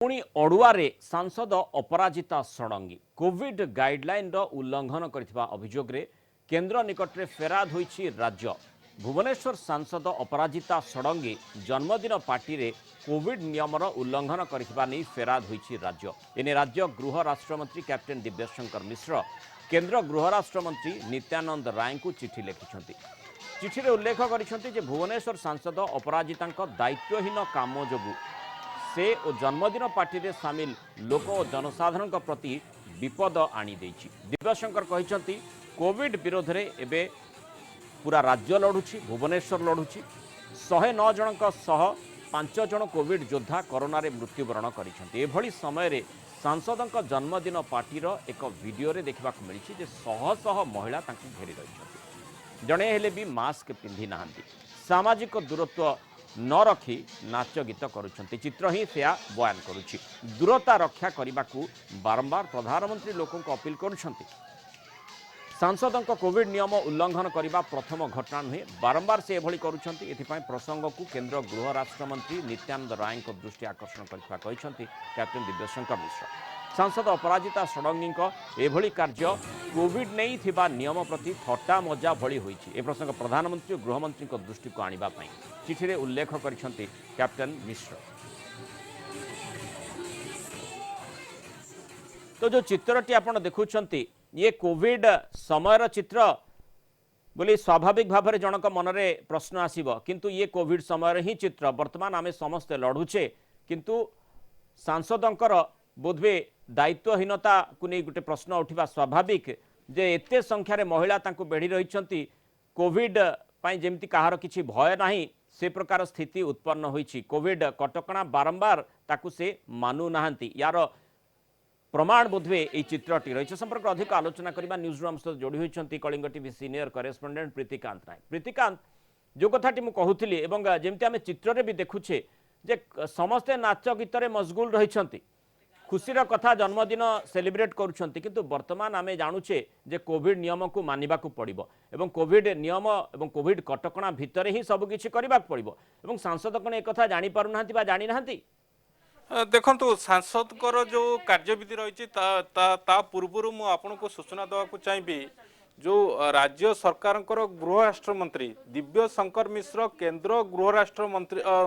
पुणी अड़ुआरे सांसद अपराजिता Sarangi Covid guideline उल्लंघन करथिबा अभियोग रे केंद्र निकट में फेराद होईछि राज्य। भुवनेश्वर सांसद अपराजिता षडंगी जन्मदिन पार्टी रे कोविड नियमर उल्लंघन करथिबा नै फेराद होईछि राज्य। एने राज्य गृह राष्ट्रमंत्री कैप्टेन दिव्यशंकर मिश्र केंद्र गृह राष्ट्रमंत्री नित्यानंद राय को चिठी लिखिछन्ति। चिठी रे उल्लेख करिछन्ति जे भुवनेश्वर सांसद अपराजितांक दायित्वहीन काम जोगु से और जन्मदिन पार्टी रे सामिल लोक और जनसाधारण प्रति विपद आनी देछि। दिव्यशंकर कहते कोविड विरोध रे एबे पूरा राज्य लड़ुछि, भुवनेश्वर लड़ुछि। 109 जन 5 जन कोविड योद्धा कोरोना रे मृत्युवरण करिसेंति। एभली समय रे सांसदक जन्मदिन पार्टी रो एक वीडियो रे देखबा को मिलिछि जे शह शह महिला तांको घेरी रहिछन्ति। जणे हेले भी मास्क पिंधि नाहंती, सामाजिक दूरत्व न रखी नाच गीत करुछन्ति। चित्र ही सेया बयान करुछि। दूरता रक्षा करने को बारंबार प्रधानमंत्री लोकों को अपील करुछन्ति। सांसदों कोविड नियम उल्लंघन करने प्रथम घटना नुहे, बारंबार से एभली करुछन्ति। एथिपाई प्रसंग को केंद्र गृह राष्ट्रमंत्री नित्यानंद राय दृष्टि आकर्षण करथिबा कहिसन्ति कैप्टेन दिव्यशंकर मिश्र। सांसद अपराजिता षडंगी एभली कार्य कोविड नहीं थिबा नियम प्रति थट्टा मजा भली होईछि। ए प्रसंग प्रधानमंत्री और गृहमंत्री दृष्टि को आनिबा पई चिठी रे उल्लेख करिसन्ति कैप्टेन मिश्र। तो जो चित्रटी आपण देखुछन्ति ये कोविड समयर चित्र बोली स्वाभाविक भाव में जनक मनरे प्रश्न आसीबो, किंतु ये कोविड समय ही चित्र। वर्तमान आमे समस्ते लड़ुचे, किंतु सांसदंकर बोधवे दायित्वहीनता को नहीं गोटे प्रश्न उठा स्वाभाविक जे एते संख्यार महिला तांको बेढ़ी रही कोविड पाई जेमती कहार किछि भय नाही से प्रकार स्थिति उत्पन्न होईछि। कोविड कटकणा बारंबार ताकू से मानु नाहंती, यार प्रमाण बोधवे ये चित्रटी रही। संपर्क अधिक आलोचना करबा न्यूज रूम सहित जोड़ी होइछन्ति Kalinga TV senior correspondent Pritikant Nayak. Pritikant, जो कथाटी मु कहूथिली एवं जेमती आमे चित्र रे भी देखुछे जे समस्ते नाच गीत रे मशगुल रहिछन्ति, खुशीर कथा जन्मदिन सेलिब्रेट करुछन्ति, किंतु वर्तमान आमे जानुछे जे कोविड नियम को मानिबा को पड़िबो एवं कोविड नियम एवं कोविड कटकणा भितर ही सब किछि करिबा को पड़िबो एवं सांसद कोन ए कथा जानि पारु नाहंती बा जानि नाहंती। देखो सांसद जो कार्यविधि रही ता पूर्व मु आपन को सूचना देवा को चाहिए। जो राज्य सरकार गृह राष्ट्र मंत्री दिव्य शंकर मिश्र केंद्र गृह राष्ट्र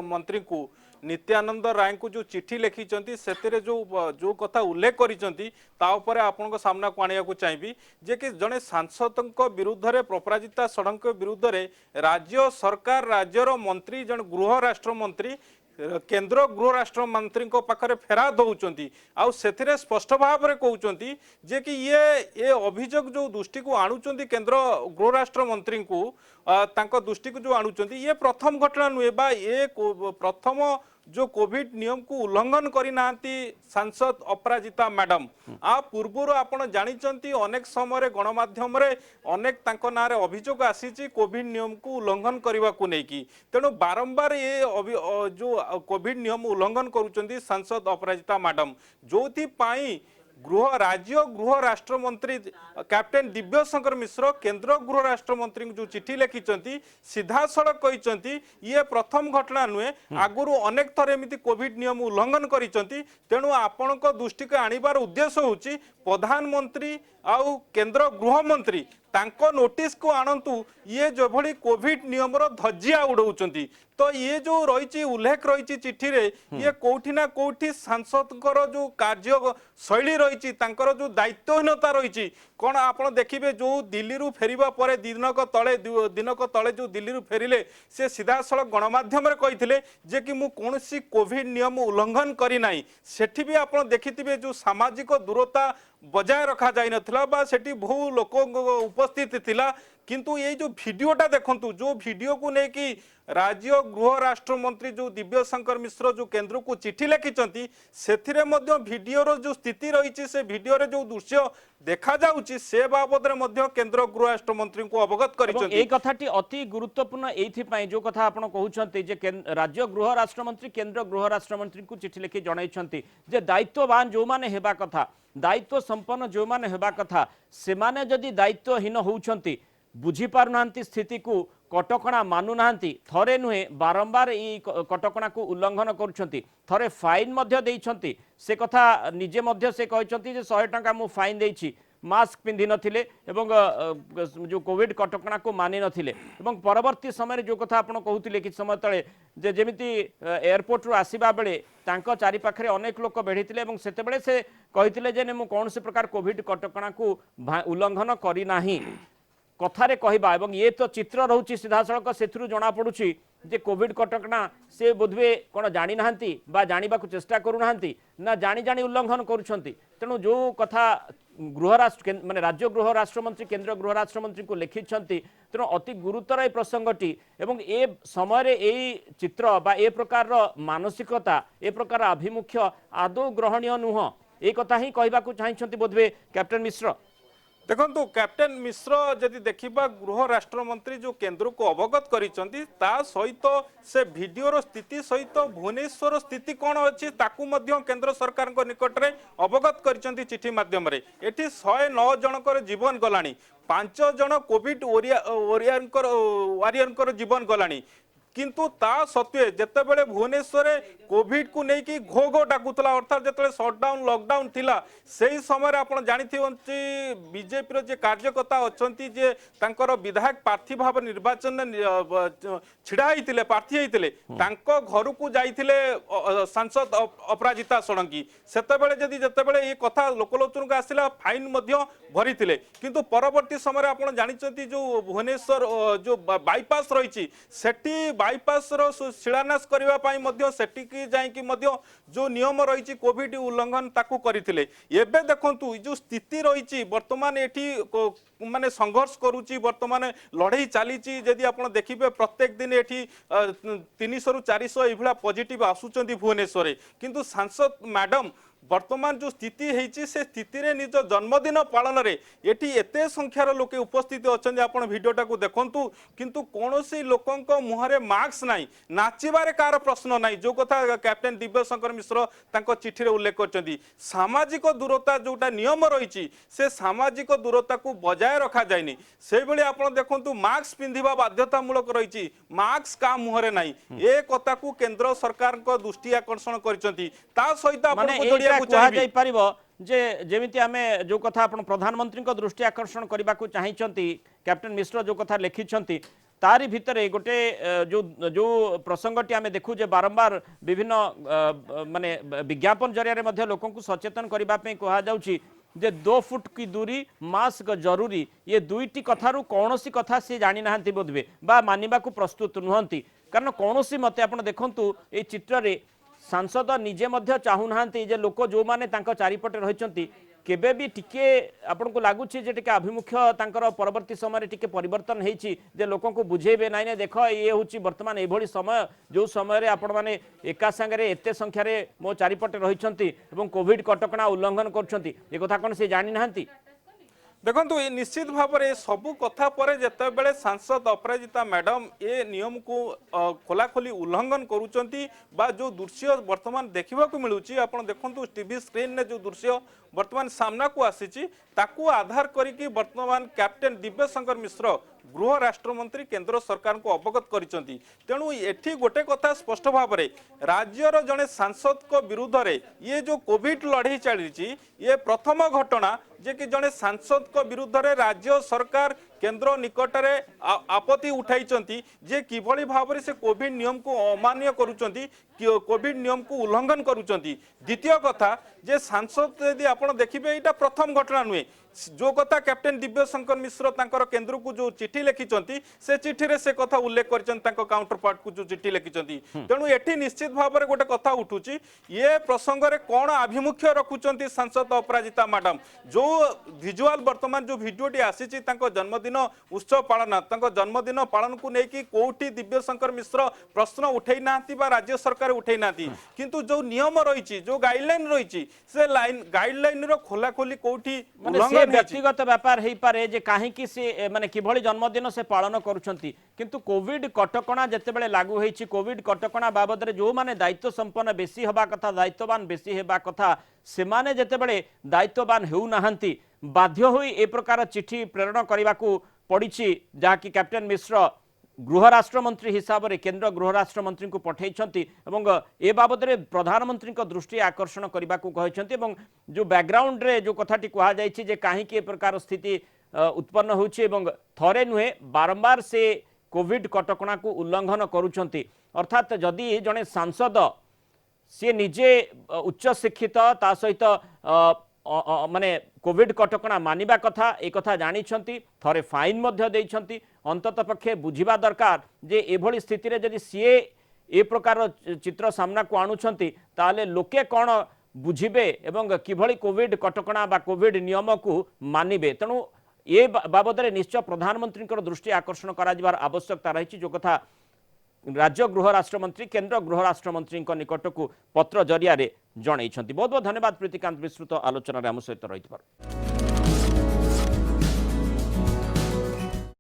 मंत्री को नित्यानंद राय को जो चिठी लिखी से जो कथा उल्लेख कर आपण सामना को आने को चाहिए जे कि जड़े सांसद विरुद्ध रे अपराजिता षडंगी विरुद्ध रे राज्य सरकार राज्यर मंत्री जन गृह राष्ट्र मंत्री केंद्र गृह राष्ट्र मंत्री पाखरे फेराद होउचंती आउ सेथिरे स्पष्ट भाव में कहउचंती जे कि ये अभियोग जो दृष्टि को आणुचंती केंद्र गृह राष्ट्र मंत्री को तांको दृष्टि को जो आणुचंती ये प्रथम घटना नुहे बा ये प्रथम जो कोविड नियम को उल्लंघन करिनांती सांसद अपराजिता मैडम। आ पूर्वर आपण जानिचंती अनेक समय गणमाध्यम रे अनेक तांको नारे अभियोग आसीची कोविड नियम को उल्लंघन करबा को नेकी, तेणु बारंबार ये जो कोविड नियम उल्लंघन करूचंती सांसद अपराजिता मैडम, जोथि पाई राज्य गृह राष्ट्र मंत्री कैप्टेन दिव्यशंकर मिश्र केंद्र गृह राष्ट्र मंत्री जो चिठी लिखिं सीधा सड़क कहते ये प्रथम घटना नुहे, आगुरी अनेक थर एमती कोविड नियम उल्लंघन करिसेंति। तेणु आपण दृष्टि को आनिबार उद्देश्य होची प्रधानमंत्री आउ केंद्र गृह मंत्री तांको नोटिस को आणंतु ये जो भली कोविड नियम धज्जिया उड़ाउचंती। तो ये जो रही उल्लेख रही चिठी रे ये कोठी ना कोठी सांसद जो कार्य शैली रही जो दायित्वहीनता रही कौन आप देखिए जो दिल्ली रू फेरिबा परे दिनक तले जो दिल्ली रू फेरिले से सीधा सड़क गणमाध्यम कही जे कि मु कोनोसी कोविड नियम उल्लंघन करी नाही। सेठी भी आप देखिथिबे जो सामाजिक दूरता बजाय रखा जाई नथिला बा सेठी बहु लोक उपस्थित थिला, किंतु ये जो वीडियोटा देखंतु जो वीडियो को लेकि राज्य गृह राष्ट्र मंत्री जो दिव्य शंकर मिश्र जो केंद्र को चिठी लिखिं से वीडियो जो स्थिति रही से वीडियो रे जो दृश्य देखा जाउची से बाबद रे मध्य केंद्र गृह राष्ट्र मंत्री को अवगत करिसेंति। ए कथाटी अति गुरुत्वपूर्ण एथि पई जो कथा आपण कहउछन्ति जे राज्य गृह राष्ट्र मंत्री केंद्र गृह राष्ट्र मंत्री को चिठी लिखि जणाइछन्ति जे दायित्ववान जो माने हेबा कथा दायित्व संपन्न जो माने हेबा कथा से माने जदि दायित्वहीन होउछन्ति बुझी पारनांती स्थिति को कटकणा मानु नाहांती थरे नुहे बारंबार ई कटकणा को उल्लंघन करुछंती थरे फाइन मध्य देइछंती से कथा निजे मध्य से कहछंती जे 100 टंका मु फाइन देइछि मास्क पिंधि नथिले एवं जो कोविड कटकणा को मानि नथिले एवं परवर्ती समय जो कथा आपण कहउतिले कि समय तळे जे जेमिति एयरपोर्ट रु आसीबा बेले तांको चारि पाखरे अनेक लोक बेढितिले एवं सेते बेले से कहितिले जे ने मु कोनसे प्रकार कोविड कटकणा को उल्लंघन करी नाही कथारे कहबा एवं ये तो चित्र रहउची सीधासळक सेथुरु जणा पडुची जे कोविड कटकणा से बोधवे कोन जानि नाहंती बा जानिबा को चेष्टा करू नाहंती ना जानि जानि उल्लंघन करूछंती तेणु जो कथा गृह राष्ट्र माने राज्य गृह राष्ट्रमंत्री केंद्र गृह राष्ट्रमंत्री को लिखिछंती तेणु अति गुरुतर ए प्रसंगटी एवं ए समय रे ए चित्र बा ए प्रकार मानसिकता ए प्रकार अभिमुख्य आदौ ग्रहणीय नुह ए कथा ही कहबा को चाहिछंती बोधवे कैप्टन मिश्र देखो कैप्टेन मिश्र जदि देखा गृह राष्ट्रमंत्री जो केंद्र को अवगत करिसेंती ता सहित से वीडियोर स्थिति सहित भुवनेश्वर स्थिति कौन अच्छी ताकू मध्य केंद्र सरकार निकट में अवगत करिसेंती चिठी माध्यम रे एठी 109 जनकर जीवन गलानी 5 जन कोविड वारियर जीवन गलानी किंतु ता सत्वे जेतेबेले भुवनेश्वर कोविड को लेकिन घो घो डाकुला अर्थात जो सटडाउन लॉकडाउन थिला सेही समय आप जानी बीजेपी जे कार्यकर्ता अच्छा जे तांकर विधायक प्रार्थी भाव निर्वाचन छिड़ा होते प्रार्थी होते घर को जाइए सांसद अपराजिता षडंगी सेतेबेले जदि जेतेबेले ये कथा लोकलोचन को आसला फाइन भरी किंतु परवर्ती समय आप जानी जो भुवनेश्वर जो बाईपास रही सेठी बाईपास शिलान्यास करने सेटिकी जाइकी जो नियम रही कोविड उल्लंघन ताकू करथिले एबे देखंतु जो स्थिति रही वर्तमान एठी माने संघर्ष करूची वर्तमान लड़ाई चली जदि आप देखिए प्रत्येक दिन एठी 300 रु 400 एभला पॉजिटिव आसुचंती भुवनेश्वर किंतु सांसद मैडम वर्तमान जो स्थिति है से स्थिति रे निज जन्मदिन पालन रे एटी एते संख्यार लोके उपस्थित अच्छा आपण भिडियोटा को देखंतु किंतु कौनसी लोकंक मुहरे मास्क नाही नाचिबारे कार प्रश्न नाही जो कथा कैप्टेन दिव्यशंकर मिश्र तांको चिठी रे उल्लेख करचंती सामाजिक दूरता जोटा नियम रही से सामाजिक दूरता को बजाय रखा जायनी से बेले आपण देखंतु मास्क पिंधिबा बाध्यतामूलक रही मास्क का मुहरे नाही ए कथा को केंद्र सरकार को दृष्टि आकर्षण करचंती ता सहित आपण को कह पारिबो जे जेमिति आमे जो कथा आपण प्रधानमंत्री को दृष्टि आकर्षण करबा को चाहिचंती कैप्टन मिश्र जो कथा लिखिछंती तारी भितरे गोटे जो जो प्रसंगटी आमे देखु जे बारंबार विभिन्न माने विज्ञापन जरिया रे मध्ये लोकन को सचेतन करबा पे कहा जाउची जे 2 फुट की दूरी मास्क जरूरी ये दुईटी कथारू कौनसी कथा से जानी नाहंती बोधबे बा मानिबा को प्रस्तुत नुहंती कारण कौनसी मते आपण देखंतु ए चित्र रे सांसद निजे मध्य चाहू नाहंती जे लोक जो माने तांको चारिपटे रहिचंती केबे भी टिके आपन को लागुची जे टिके अभिमुख्य तांकर परवर्ती समय टिके परिवर्तन हेची जे लोक को बुझेबे नाइ ने देखो ये होची वर्तमान एभली समय जो समय रे आपण माने एका संगे एते संख्या रे मो चारिपटे रहिचंती एवं कोविड कटकणा उल्लंघन करचंती ए कथा कोन से जानि नाहंती देखो ये निश्चित भाव में सबू कथा पर जिते सांसद अपराजिता मैडम ए नियम को खोलाखोली उल्लंघन करुँच जो दृश्य वर्तमान देखा मिलूँ आप देखो टीवी स्क्रीन ने जो दृश्य वर्तमान सामना को आसी ताकू आधार करिकी वर्तमान कैप्टेन दिव्यशंकर मिश्र गृह राष्ट्रमंत्री केंद्र सरकार को अवगत करिसेंती तेणु एठी गोटे कथा स्पष्ट भाव में राज्यर जड़े सांसद को विरुद्ध रे ये जो कोविड लड़ाई चली ये प्रथम घटना जे कि जड़े सांसद को विरुद्ध रे राज्य सरकार केंद्र निकट में आपत्ति उठाई जे किभली भाव से कोविड नियम को अमान्य करुचंती कोविड नियम को उल्लंघन करुचंती द्वितीय कथा जे सांसद यदि आप देखिए यहाँ प्रथम घटना नुहे जो कथा कैप्टेन दिव्यशंकर मिश्र तांकर केंद्र को जो चिठी लिखिं से चिठी रे से कथा उल्लेख कर काउंटर पार्ट को जो चिठी लिखिं तेणु एठी निश्चित भाव में गोटे कथा उठुची ये प्रसंग रे कौन आभिमुख्य रखुचंती सांसद अपराजिता मैडम जो विजुआल वर्तमान जो भिडियोटी आसी जन्मदिन उत्सव पालन जन्मदिन पालन को लेकिन कोठी दिव्यशंकर मिश्र प्रश्न उठे ना राज्य सरकार उठे ना किंतु जो नियम रही जो गाइडलाइन रही से गाइडलाइन रो खोलाखोली कोठी व्यक्तिगत व्यापार हो पारे जे कहीं से माने किभली जन्मदिन से पालन करुछंती किंतु कोविड कटकणा जेतेबेले लागू होईची कोविड कटकणा बाबद रे जो माने दायित्व संपन्न बेसी हबा कथा दायित्ववान बेसी हेबा कथा से माने जेतेबेले दायित्ववान हेउ नाहंती बाध्य होई ए प्रकार चिठी प्रेरण करने को पड़ी जहाँकि कैप्टेन मिश्र गृह राष्ट्रमंत्री हिसाब से केंद्र गृह राष्ट्रमंत्री को पठाई ए बाबद में प्रधानमंत्री दृष्टि आकर्षण करने को कहते जो बैकग्राउंड रे जो कथाटी कहुई कहीं ए प्रकार स्थिति उत्पन्न होचे थरे नुहे बारंबार से कोविड कटकणा को उल्लंघन करुछंती अर्थात जदि जड़े सांसद सी निजे उच्च शिक्षित ता सहित माने कोविड कटकणा मानिबा कथा ए कथा जानिछंती थरे फाइन मध्य देइछंती अंतत पक्षे बुझिबा दरकार जे एभली स्थिति रे जदि सीए ए प्रकार चित्र सामना को आणुछंती ताले लोके कोन बुझिबे एवं किभली कोविड कटकणा बा कोविड नियम को मानिबे तेणु ए बाबद में निश्चय प्रधानमंत्री दृष्टि आकर्षण कर आवश्यकता रही जो कथा राज्य गृह राष्ट्रमंत्री केंद्र गृह राष्ट्रमंत्री निकट को पत्र जरिया जन बहुत बहुत धन्यवाद प्रीतिकांत विस्तृत आलोचना आम सहित रही।